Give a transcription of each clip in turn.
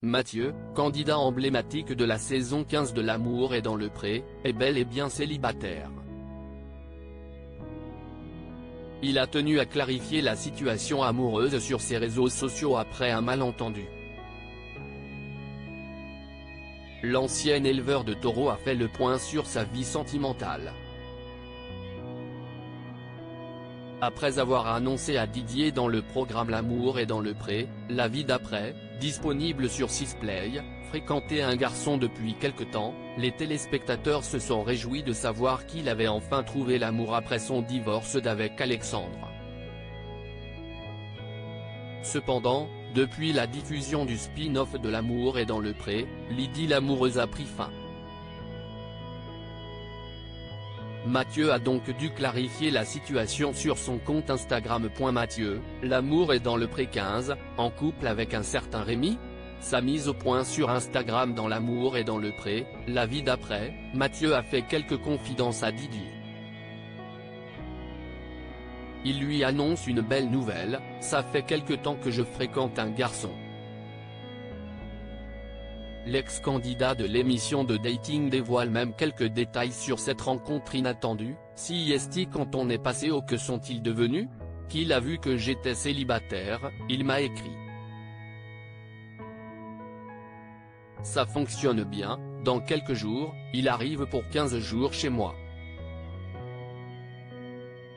Mathieu, candidat emblématique de la saison 15 de L'amour est dans le pré, est bel et bien célibataire. Il a tenu à clarifier la situation amoureuse sur ses réseaux sociaux après un malentendu. L'ancien éleveur de taureaux a fait le point sur sa vie sentimentale. Après avoir annoncé à Didier dans le programme L'amour est dans le pré, la vie d'après, disponible sur Sisplay, fréquenter un garçon depuis quelque temps, les téléspectateurs se sont réjouis de savoir qu'il avait enfin trouvé l'amour après son divorce d'avec Alexandre. Cependant, depuis la diffusion du spin-off de L'amour est dans le pré, l'idylle amoureuse a pris fin. Mathieu a donc dû clarifier la situation sur son compte Instagram. Mathieu, l'amour est dans le pré 15, en couple avec un certain Rémi. Sa mise au point sur Instagram dans L'amour est dans le pré, la vie d'après, Mathieu a fait quelques confidences à Didier. Il lui annonce une belle nouvelle: ça fait quelque temps que je fréquente un garçon. L'ex-candidat de l'émission de dating dévoile même quelques détails sur cette rencontre inattendue. Si est quand on est passé au que sont-ils devenus? Qu'il a vu que j'étais célibataire, il m'a écrit. Ça fonctionne bien, dans quelques jours, il arrive pour 15 jours chez moi.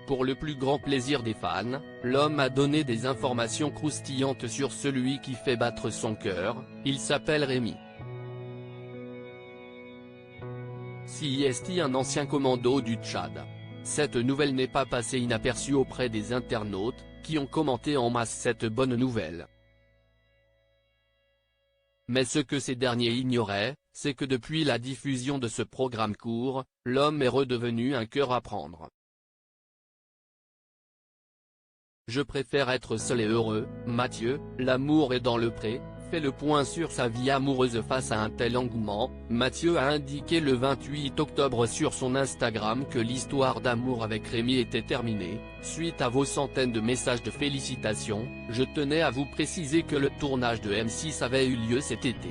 Pour le plus grand plaisir des fans, l'homme a donné des informations croustillantes sur celui qui fait battre son cœur. Il s'appelle Rémi. CIST, un ancien commando du Tchad. Cette nouvelle n'est pas passée inaperçue auprès des internautes, qui ont commenté en masse cette bonne nouvelle. Mais ce que ces derniers ignoraient, c'est que depuis la diffusion de ce programme court, l'homme est redevenu un cœur à prendre. Je préfère être seul et heureux. Mathieu, l'amour est dans le pré, fait le point sur sa vie amoureuse face à un tel engouement. Mathieu a indiqué le 28 octobre sur son Instagram que l'histoire d'amour avec Rémi était terminée. Suite à vos centaines de messages de félicitations, je tenais à vous préciser que le tournage de M6 avait eu lieu cet été.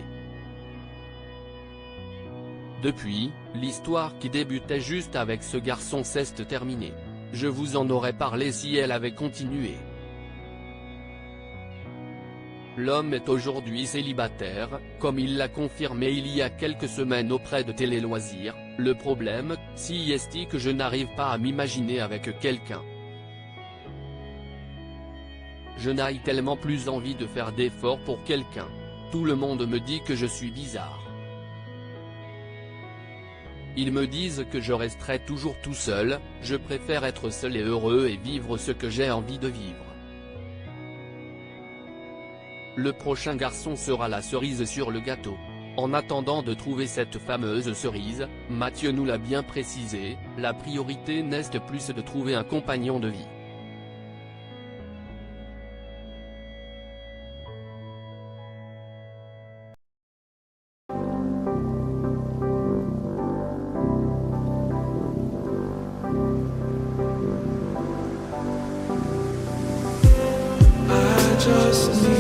Depuis, l'histoire qui débutait juste avec ce garçon s'est terminée. Je vous en aurais parlé si elle avait continué. L'homme est aujourd'hui célibataire, comme il l'a confirmé il y a quelques semaines auprès de Télé Loisirs. Le problème, si est que je n'arrive pas à m'imaginer avec quelqu'un. Je n'ai tellement plus envie de faire d'efforts pour quelqu'un. Tout le monde me dit que je suis bizarre. Ils me disent que je resterai toujours tout seul. Je préfère être seul et heureux et vivre ce que j'ai envie de vivre. Le prochain garçon sera la cerise sur le gâteau. En attendant de trouver cette fameuse cerise, Mathieu nous l'a bien précisé, la priorité n'est plus de trouver un compagnon de vie. Just